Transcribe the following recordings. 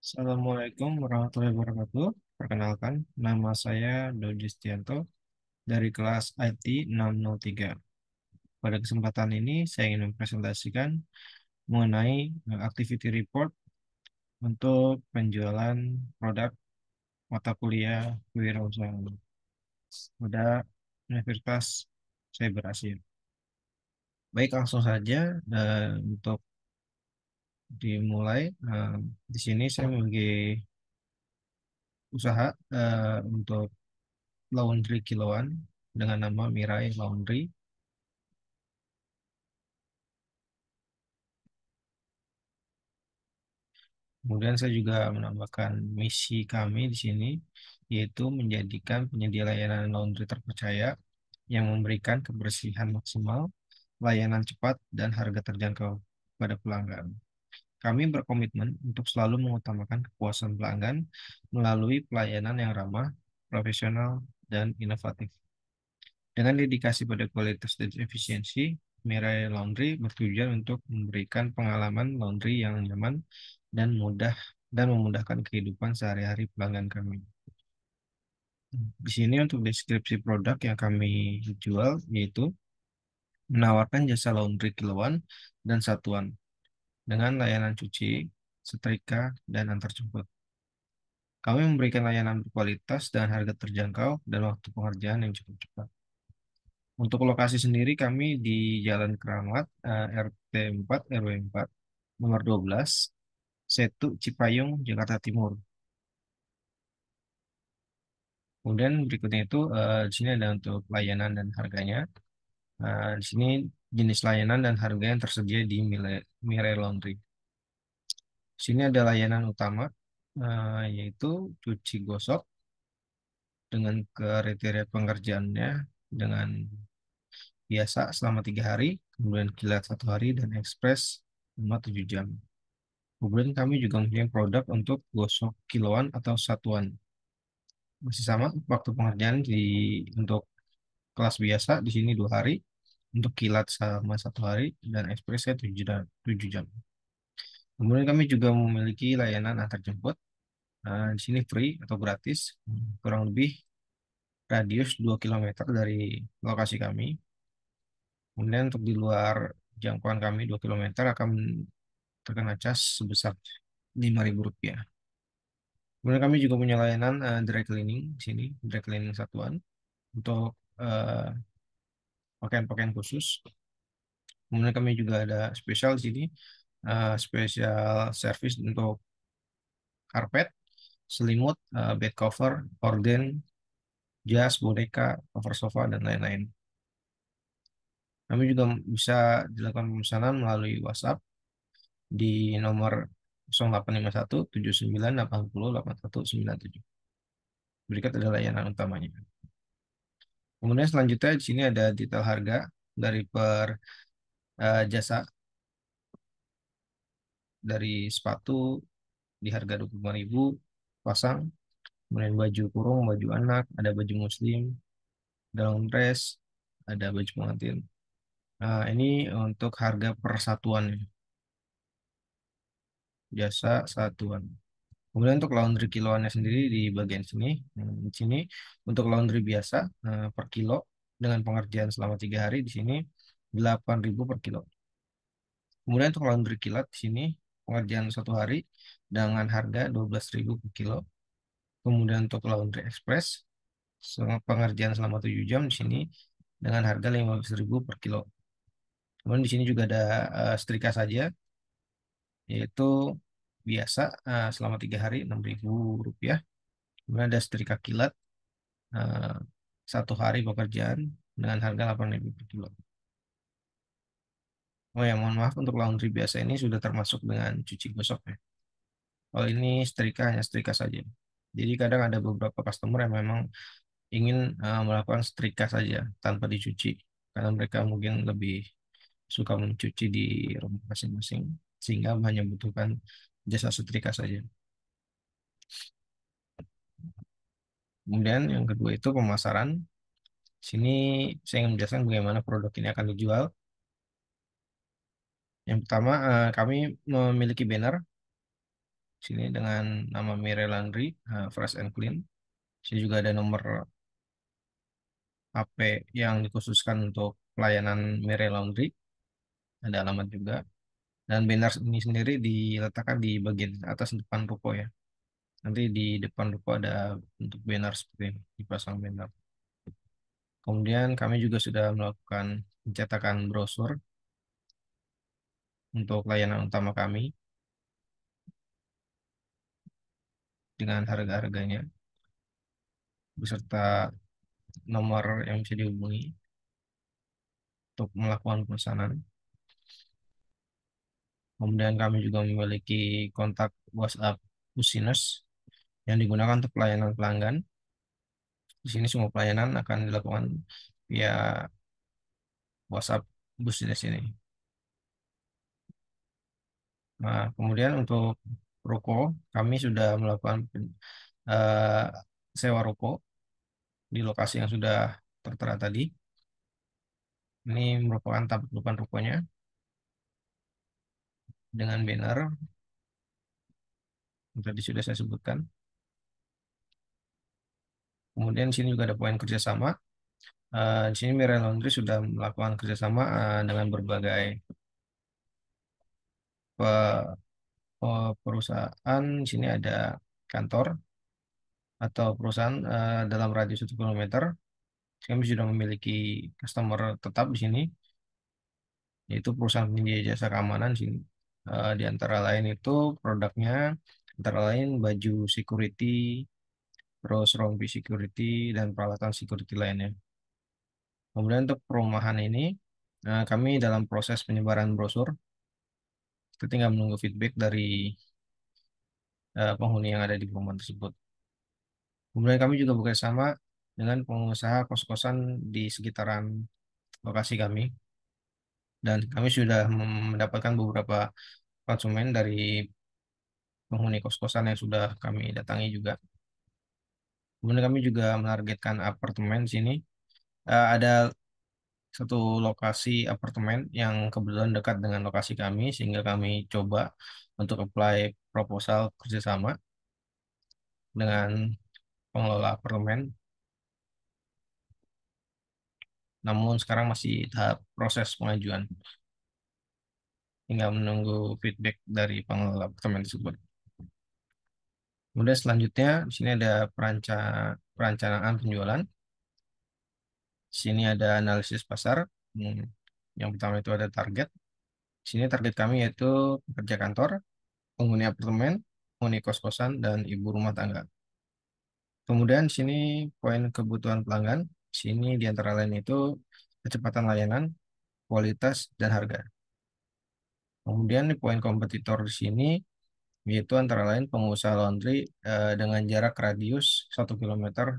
Assalamualaikum warahmatullahi wabarakatuh. Perkenalkan, nama saya Dodi Stianto dari kelas IT 603. Pada kesempatan ini, saya ingin mempresentasikan mengenai activity report untuk penjualan produk mata kuliah kewirausahaan pada Universitas Cyber Asia. Baik, langsung saja untuk dimulai. Di sini saya memiliki usaha untuk laundry kiloan dengan nama Mirai Laundry. Kemudian saya juga menambahkan misi kami di sini, yaitu menjadikan penyedia layanan laundry terpercaya yang memberikan kebersihan maksimal, layanan cepat, dan harga terjangkau pada pelanggan. Kami berkomitmen untuk selalu mengutamakan kepuasan pelanggan melalui pelayanan yang ramah, profesional, dan inovatif. Dengan dedikasi pada kualitas dan efisiensi, Mirai Laundry bertujuan untuk memberikan pengalaman laundry yang nyaman dan mudah dan memudahkan kehidupan sehari-hari pelanggan kami. Di sini untuk deskripsi produk yang kami jual yaitu menawarkan jasa laundry kiloan dan satuan dengan layanan cuci, setrika, dan antar jemput. Kami memberikan layanan berkualitas dan harga terjangkau dan waktu pengerjaan yang cukup cepat. Untuk lokasi sendiri kami di Jalan Keramat, RT 4 RW 4, nomor 12, Setu Cipayung, Jakarta Timur. Kemudian berikutnya itu di sini ada untuk layanan dan harganya. Di sini jenis layanan dan harga yang tersedia di Mirai Laundry. Di sini ada layanan utama yaitu cuci gosok dengan kriteria pengerjaannya dengan biasa selama 3 hari, kemudian kilat 1 hari dan ekspres selama 7 jam. Kemudian kami juga mempunyai produk untuk gosok kiloan atau satuan. Masih sama waktu pengerjaan untuk kelas biasa di sini 2 hari, untuk kilat sama 1 hari dan ekspresnya 7 jam. Kemudian kami juga memiliki layanan antar jemput. Di sini free atau gratis, kurang lebih radius 2 kilometer dari lokasi kami. Kemudian untuk di luar jangkauan kami 2 kilometer akan terkena cas sebesar Rp5.000. Kemudian kami juga punya layanan dry cleaning di sini, dry cleaning satuan untuk eh, pakaian-pakaian khusus. Kemudian kami juga ada spesial di sini, spesial service untuk karpet, selimut, bed cover, gorden, jas, boneka, cover sofa, dan lain-lain. Kami juga bisa dilakukan pemesanan melalui WhatsApp di nomor 0851 79 80 8197. Berikut adalah layanan utamanya. Kemudian selanjutnya di sini ada detail harga dari per jasa dari sepatu di harga 25.000 pasang, kemudian baju kurung, baju anak, ada baju muslim, dalam dress, ada baju pengantin. Nah, ini untuk harga per satuan, jasa satuan. Kemudian untuk laundry kiloannya sendiri di bagian sini, di sini untuk laundry biasa per kilo dengan pengerjaan selama 3 hari di sini 8.000 per kilo. Kemudian untuk laundry kilat di sini pengerjaan 1 hari dengan harga 12.000 per kilo. Kemudian untuk laundry express pengerjaan selama 7 jam di sini dengan harga 15.000 per kilo. Kemudian di sini juga ada setrika saja, yaitu biasa selama 3 hari Rp6.000. Kemudian ada setrika kilat eh, 1 hari pekerjaan dengan harga 8.000 per kilo. Oh ya, mohon maaf untuk laundry biasa ini sudah termasuk dengan cuci gosok ya. Kalau ini setrika hanya setrika saja. Jadi kadang ada beberapa customer yang memang ingin melakukan setrika saja tanpa dicuci karena mereka mungkin lebih suka mencuci di rumah masing-masing sehingga hanya membutuhkan jasa setrika saja. Kemudian yang kedua itu pemasaran. Sini saya ingin menjelaskan bagaimana produk ini akan dijual. Yang pertama, kami memiliki banner Sini dengan nama Mirai Laundry, Fresh and Clean. Sini juga ada nomor HP yang dikhususkan untuk pelayanan Mirai Laundry. Ada alamat juga. Dan banner ini sendiri diletakkan di bagian atas depan ruko ya. Nanti di depan ruko ada untuk banner seperti ini, dipasang banner. Kemudian kami juga sudah melakukan pencetakan brosur untuk layanan utama kami dengan harga-harganya beserta nomor yang bisa dihubungi untuk melakukan pemesanan. Kemudian kami juga memiliki kontak WhatsApp Business yang digunakan untuk pelayanan pelanggan. Di sini semua pelayanan akan dilakukan via WhatsApp Business ini. Nah, kemudian untuk ruko, kami sudah melakukan eh, sewa ruko di lokasi yang sudah tertera tadi. Ini merupakan tampak depan rukonya dengan banner yang tadi sudah saya sebutkan. Kemudian di sini juga ada poin kerjasama. Di sini Mirai Laundry sudah melakukan kerjasama dengan berbagai pe- perusahaan. Di sini ada kantor atau perusahaan dalam radius 1 kilometer. Kami sudah memiliki customer tetap di sini, yaitu perusahaan penyedia jasa keamanan di sini. Di antara lain itu produknya, antara lain baju security, terus rompi security, dan peralatan security lainnya. Kemudian untuk perumahan ini, kami dalam proses penyebaran brosur, kita tinggal menunggu feedback dari penghuni yang ada di perumahan tersebut. Kemudian kami juga bekerjasama dengan pengusaha kos-kosan di sekitaran lokasi kami, dan kami sudah mendapatkan beberapa konsumen dari penghuni kos-kosan yang sudah kami datangi juga. Kemudian kami juga menargetkan apartemen di sini. Ada satu lokasi apartemen yang kebetulan dekat dengan lokasi kami, sehingga kami coba untuk apply proposal kerjasama dengan pengelola apartemen. Namun sekarang masih tahap proses pengajuan, tinggal menunggu feedback dari pengelola apartemen tersebut. Kemudian selanjutnya di sini ada perencanaan penjualan. Di sini ada analisis pasar. Hmm, Yang pertama itu ada target. Di sini target kami yaitu pekerja kantor, penghuni apartemen, penghuni kos-kosan, dan ibu rumah tangga. Kemudian di sini poin kebutuhan pelanggan. Di sini di antara lain itu kecepatan layanan, kualitas, dan harga. Kemudian di poin kompetitor di sini yaitu antara lain pengusaha laundry dengan jarak radius 1 kilometer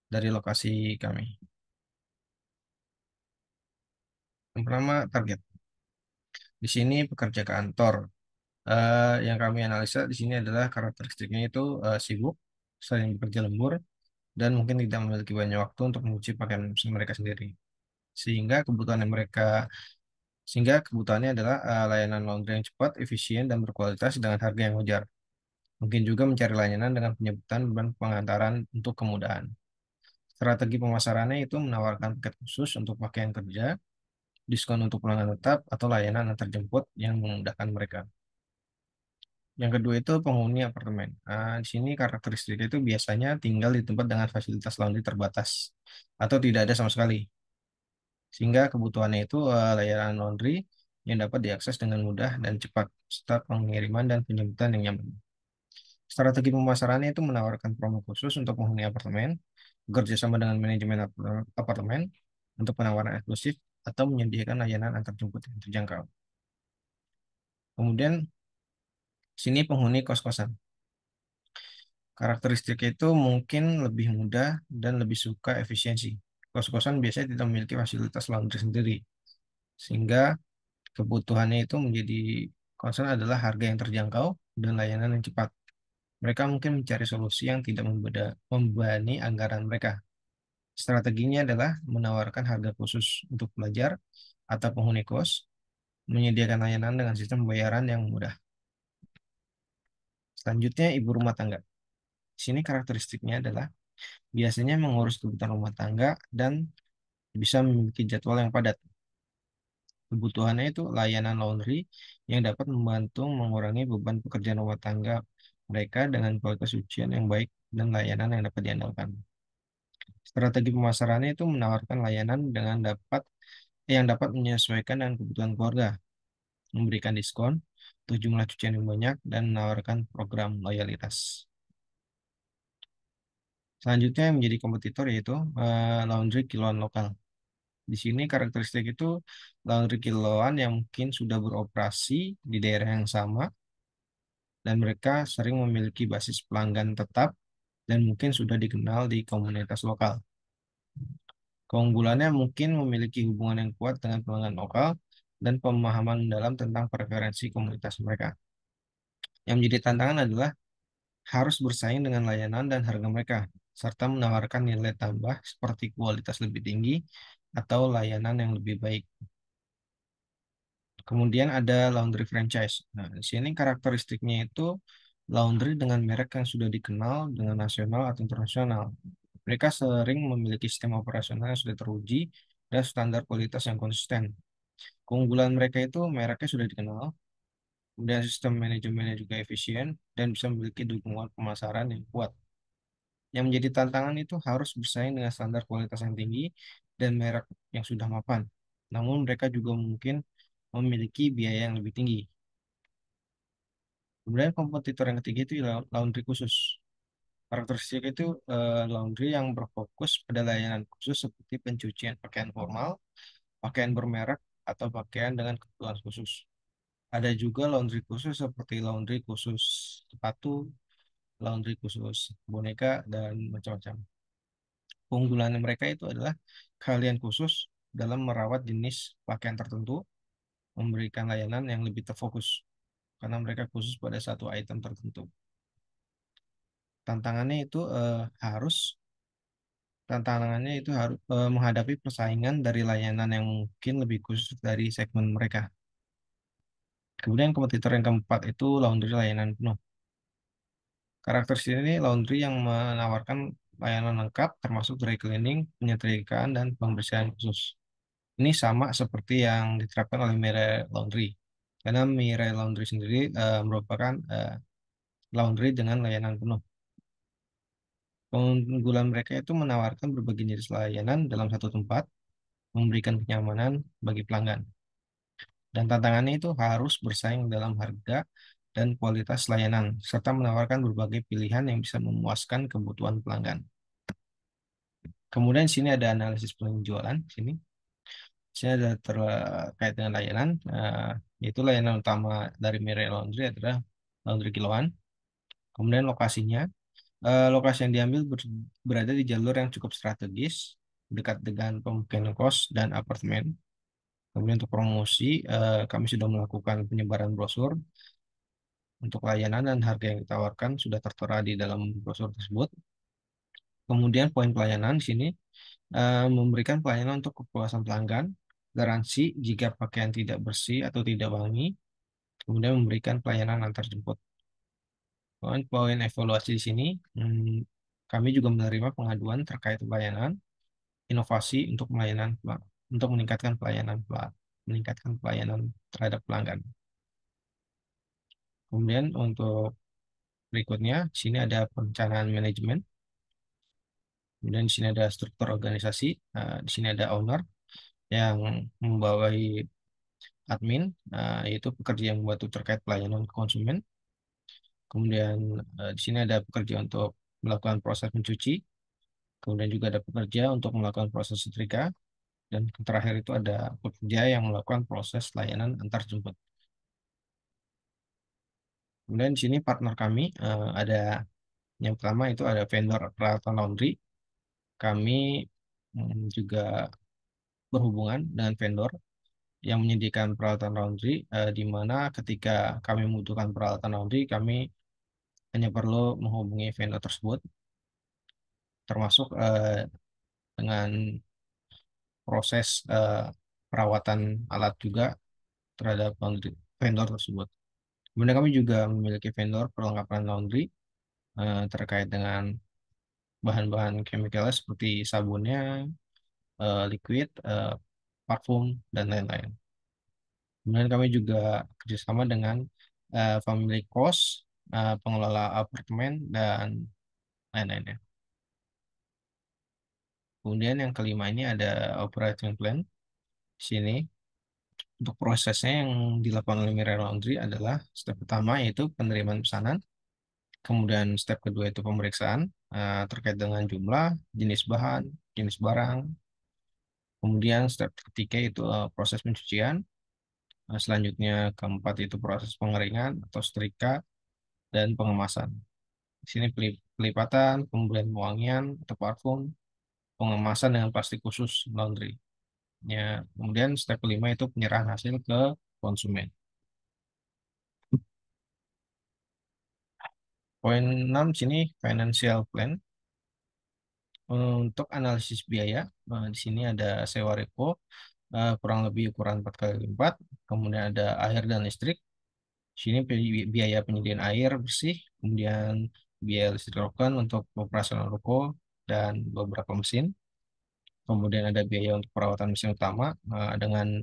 dari lokasi kami. Yang pertama target. Di sini pekerja kantor. Yang kami analisa di sini adalah karakteristiknya itu sibuk, sering bekerja lembur, dan mungkin tidak memiliki banyak waktu untuk mencuci pakaian mereka sendiri. Sehingga kebutuhan mereka, sehingga kebutuhannya adalah layanan laundry yang cepat, efisien, dan berkualitas dengan harga yang wajar. Mungkin juga mencari layanan dengan penyebutan dan pengantaran untuk kemudahan. Strategi pemasarannya itu menawarkan paket khusus untuk pakaian kerja, diskon untuk pelanggan tetap, atau layanan antar jemput yang memudahkan mereka. Yang kedua itu penghuni apartemen. Di sini karakteristiknya itu biasanya tinggal di tempat dengan fasilitas laundry terbatas atau tidak ada sama sekali. Sehingga kebutuhannya itu layanan laundry yang dapat diakses dengan mudah dan cepat, serta pengiriman dan penjemputan yang nyaman. Strategi pemasarannya itu menawarkan promo khusus untuk penghuni apartemen, bekerja sama dengan manajemen apartemen untuk penawaran eksklusif, atau menyediakan layanan antar jemput yang terjangkau. Kemudian sini penghuni kos-kosan. Karakteristik itu mungkin lebih mudah dan lebih suka efisiensi. Kos-kosan biasanya tidak memiliki fasilitas laundry sendiri, sehingga kebutuhannya itu menjadi concern adalah harga yang terjangkau dan layanan yang cepat. Mereka mungkin mencari solusi yang tidak membebani anggaran mereka. Strateginya adalah menawarkan harga khusus untuk pelajar atau penghuni kos, menyediakan layanan dengan sistem pembayaran yang mudah. Selanjutnya, ibu rumah tangga. Di sini karakteristiknya adalah biasanya mengurus kebutuhan rumah tangga dan bisa memiliki jadwal yang padat. Kebutuhannya itu layanan laundry yang dapat membantu mengurangi beban pekerjaan rumah tangga mereka dengan kualitas cucian yang baik dan layanan yang dapat diandalkan. Strategi pemasarannya itu menawarkan layanan dengan yang dapat menyesuaikan dengan kebutuhan keluarga, memberikan diskon untuk jumlah cucian yang banyak, dan menawarkan program loyalitas. Selanjutnya yang menjadi kompetitor yaitu laundry kiloan lokal. Di sini karakteristik itu laundry kiloan yang mungkin sudah beroperasi di daerah yang sama dan mereka sering memiliki basis pelanggan tetap dan mungkin sudah dikenal di komunitas lokal. Keunggulannya mungkin memiliki hubungan yang kuat dengan pelanggan lokal dan pemahaman mendalam tentang preferensi komunitas mereka. Yang menjadi tantangan adalah harus bersaing dengan layanan dan harga mereka, serta menawarkan nilai tambah seperti kualitas lebih tinggi atau layanan yang lebih baik. Kemudian ada laundry franchise. Nah, di sini karakteristiknya itu laundry dengan merek yang sudah dikenal dengan nasional atau internasional. Mereka sering memiliki sistem operasional yang sudah teruji dan standar kualitas yang konsisten. Keunggulan mereka itu mereknya sudah dikenal, kemudian sistem manajemennya juga efisien, dan bisa memiliki dukungan pemasaran yang kuat. Yang menjadi tantangan itu harus bersaing dengan standar kualitas yang tinggi dan merek yang sudah mapan. Namun mereka juga mungkin memiliki biaya yang lebih tinggi. Kemudian kompetitor yang ketiga itu laundry khusus. Karakteristik itu laundry yang berfokus pada layanan khusus seperti pencucian pakaian formal, pakaian bermerek, atau pakaian dengan kebutuhan khusus. Ada juga laundry khusus seperti laundry khusus sepatu, laundry khusus boneka, dan macam-macam. Keunggulan mereka itu adalah keahlian khusus dalam merawat jenis pakaian tertentu, memberikan layanan yang lebih terfokus, karena mereka khusus pada satu item tertentu. Tantangannya itu tantangannya itu harus menghadapi persaingan dari layanan yang mungkin lebih khusus dari segmen mereka. Kemudian kompetitor yang keempat itu laundry layanan penuh. Karakteristik ini laundry yang menawarkan layanan lengkap termasuk dry cleaning, penyetrikaan, dan pembersihan khusus. Ini sama seperti yang diterapkan oleh Mirai Laundry. Karena Mirai Laundry sendiri merupakan laundry dengan layanan penuh. Keunggulan mereka itu menawarkan berbagai jenis layanan dalam satu tempat, memberikan kenyamanan bagi pelanggan. Dan tantangannya itu harus bersaing dalam harga dan kualitas layanan, serta menawarkan berbagai pilihan yang bisa memuaskan kebutuhan pelanggan. Kemudian di sini ada analisis penjualan. Sini ada terkait dengan layanan, yaitu layanan utama dari Mirai Laundry adalah laundry kiloan. Kemudian lokasinya, lokasi yang diambil berada di jalur yang cukup strategis, dekat dengan pemukiman kos dan apartemen. Kemudian untuk promosi, kami sudah melakukan penyebaran brosur untuk layanan dan harga yang ditawarkan sudah tertera di dalam brosur tersebut. Kemudian poin pelayanan di sini memberikan pelayanan untuk kepuasan pelanggan, garansi jika pakaian tidak bersih atau tidak wangi, kemudian memberikan pelayanan antar jemput. Poin evaluasi di sini, kami juga menerima pengaduan terkait pelayanan, inovasi untuk meningkatkan pelayanan terhadap pelanggan. Kemudian untuk berikutnya, di sini ada perencanaan manajemen. Kemudian di sini ada struktur organisasi. Di sini ada owner yang membawai admin, yaitu pekerja yang membantu terkait pelayanan konsumen. Kemudian di sini ada pekerja untuk melakukan proses mencuci. Kemudian juga ada pekerja untuk melakukan proses setrika. Dan terakhir itu ada pekerja yang melakukan proses layanan antar jemput. Kemudian di sini partner kami ada yang pertama itu ada vendor peralatan laundry. Kami juga berhubungan dengan vendor yang menyediakan peralatan laundry, di mana ketika kami membutuhkan peralatan laundry, kami hanya perlu menghubungi vendor tersebut, termasuk dengan proses perawatan alat juga terhadap vendor tersebut. Kemudian kami juga memiliki vendor perlengkapan laundry terkait dengan bahan-bahan chemicalnya seperti sabunnya, liquid, parfum, dan lain-lain. Kemudian kami juga kerjasama dengan family cost, pengelola apartemen, dan lain-lainnya. Kemudian yang kelima ini ada operating plan. Di sini untuk prosesnya yang dilakukan oleh Mirai Laundry adalah step pertama yaitu penerimaan pesanan. Kemudian step kedua itu pemeriksaan terkait dengan jumlah, jenis bahan, jenis barang. Kemudian step ketiga itu proses pencucian. Selanjutnya keempat itu proses pengeringan atau setrika dan pengemasan. Di sini pelipatan, pemberian pewangian atau parfum, pengemasan dengan plastik khusus laundry. Ya, kemudian step kelima itu penyerahan hasil ke konsumen. Poin 6 sini financial plan. Untuk analisis biaya, di sini ada sewa repo, kurang lebih ukuran 4 kali lipat. Kemudian ada air dan listrik. Di sini biaya penyediaan air bersih, kemudian biaya listrik token untuk operasional ruko dan beberapa mesin. Kemudian ada biaya untuk perawatan mesin utama dengan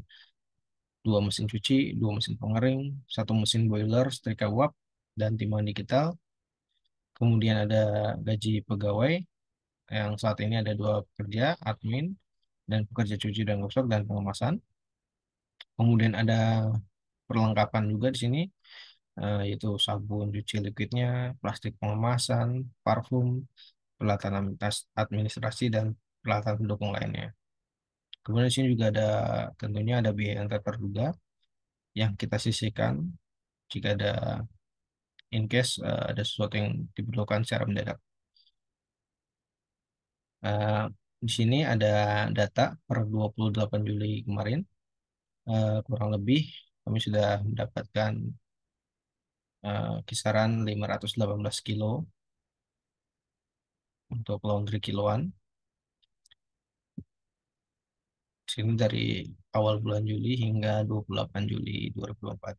2 mesin cuci, 2 mesin pengering, 1 mesin boiler, setrika uap, dan timbangan digital. Kemudian ada gaji pegawai yang saat ini ada 2 pekerja, admin, dan pekerja cuci dan gosok dan pengemasan. Kemudian ada perlengkapan juga di sini, yaitu sabun cuci liquidnya, plastik pengemasan, parfum, peralatan administrasi, dan peralatan pendukung lainnya. Kemudian di sini juga ada tentunya ada biaya yang tak terduga yang kita sisihkan jika ada in case ada sesuatu yang diperlukan secara mendadak. Eh, di sini ada data per 28 Juli kemarin. Kurang lebih kami sudah mendapatkan kisaran 518 kilo untuk laundry kiloan. Di sini dari awal bulan Juli hingga 28 Juli 2024.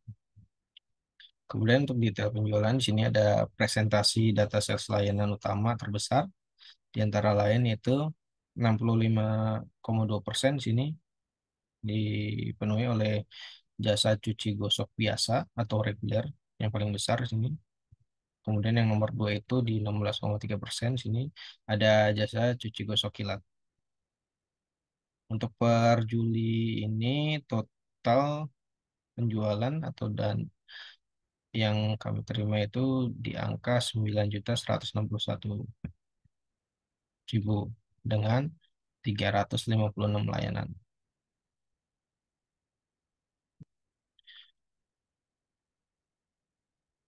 Kemudian untuk detail penjualan di sini ada presentasi data sales layanan utama terbesar di antara lain yaitu 65,2% di sini dipenuhi oleh jasa cuci gosok biasa atau reguler yang paling besar di sini. Kemudian yang nomor dua itu di 16,3% sini ada jasa cuci gosok kilat. Untuk per Juli ini total penjualan atau dan yang kami terima itu di angka 9.161.000 dengan 356 layanan.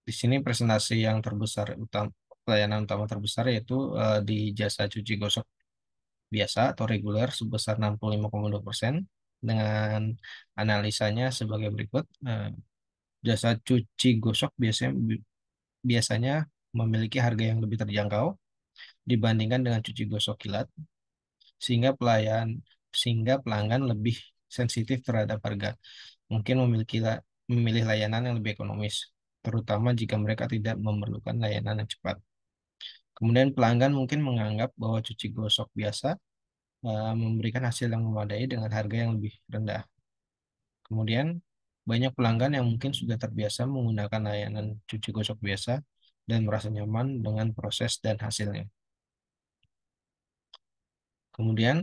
Di sini presentasi yang terbesar utama pelayanan utama terbesar yaitu di jasa cuci gosok biasa atau reguler sebesar 65,2% dengan analisanya sebagai berikut. Jasa cuci gosok biasanya memiliki harga yang lebih terjangkau dibandingkan dengan cuci gosok kilat sehingga sehingga pelanggan lebih sensitif terhadap harga. Mungkin memilih layanan yang lebih ekonomis, terutama jika mereka tidak memerlukan layanan yang cepat. Kemudian pelanggan mungkin menganggap bahwa cuci gosok biasa memberikan hasil yang memadai dengan harga yang lebih rendah. Kemudian banyak pelanggan yang mungkin sudah terbiasa menggunakan layanan cuci gosok biasa dan merasa nyaman dengan proses dan hasilnya. Kemudian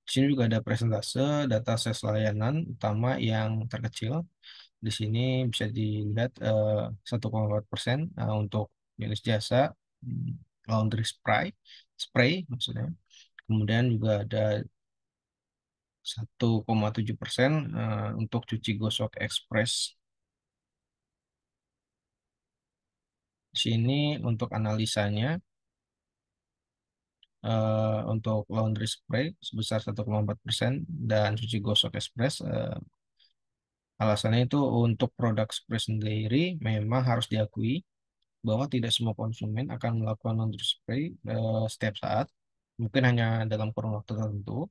di sini juga ada presentase data sales layanan utama yang terkecil. Di sini bisa dilihat 1,4% untuk jenis jasa hmm, laundry spray maksudnya. Kemudian juga ada 1,7% untuk cuci gosok ekspres. Di sini untuk analisanya untuk laundry spray sebesar 1,4% dan cuci gosok ekspres. Alasannya itu untuk produk spray sendiri memang harus diakui bahwa tidak semua konsumen akan melakukan laundry spray setiap saat, mungkin hanya dalam kurun waktu tertentu.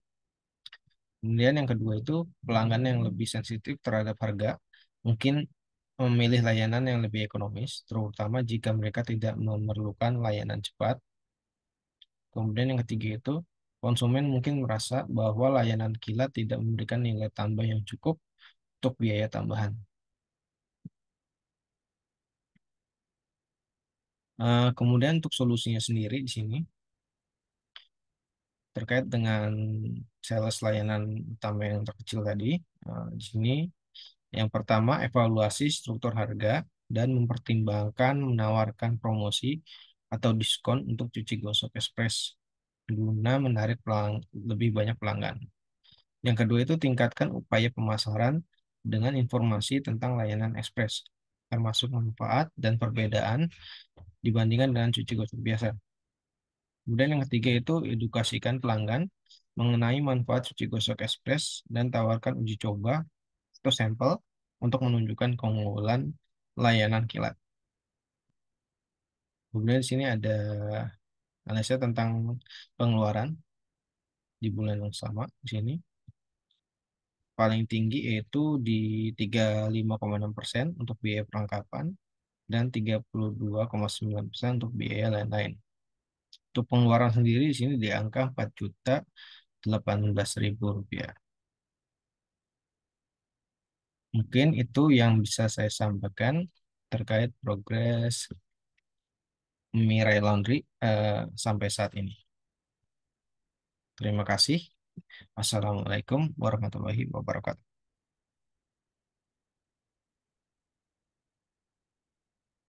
Kemudian yang kedua itu pelanggan yang lebih sensitif terhadap harga, mungkin memilih layanan yang lebih ekonomis, terutama jika mereka tidak memerlukan layanan cepat. Kemudian yang ketiga itu, konsumen mungkin merasa bahwa layanan kilat tidak memberikan nilai tambah yang cukup untuk biaya tambahan. Kemudian untuk solusinya sendiri di sini, terkait dengan sales layanan utama yang terkecil tadi, di sini yang pertama, evaluasi struktur harga dan mempertimbangkan menawarkan promosi atau diskon untuk cuci gosok ekspres guna menarik lebih banyak pelanggan. Yang kedua itu tingkatkan upaya pemasaran dengan informasi tentang layanan ekspres, termasuk manfaat dan perbedaan dibandingkan dengan cuci gosok biasa. Kemudian yang ketiga itu edukasikan pelanggan mengenai manfaat cuci gosok ekspres dan tawarkan uji coba atau sampel untuk menunjukkan keunggulan layanan kilat. Kemudian di sini ada analisa tentang pengeluaran di bulan yang sama di sini. Paling tinggi yaitu di 35,6% untuk biaya perlengkapan dan 32,9% untuk biaya lain-lain. Untuk pengeluaran sendiri di sini di angka 4.018.000 rupiah. Mungkin itu yang bisa saya sampaikan terkait progres Mirai Laundry sampai saat ini. Terima kasih. Assalamualaikum warahmatullahi wabarakatuh.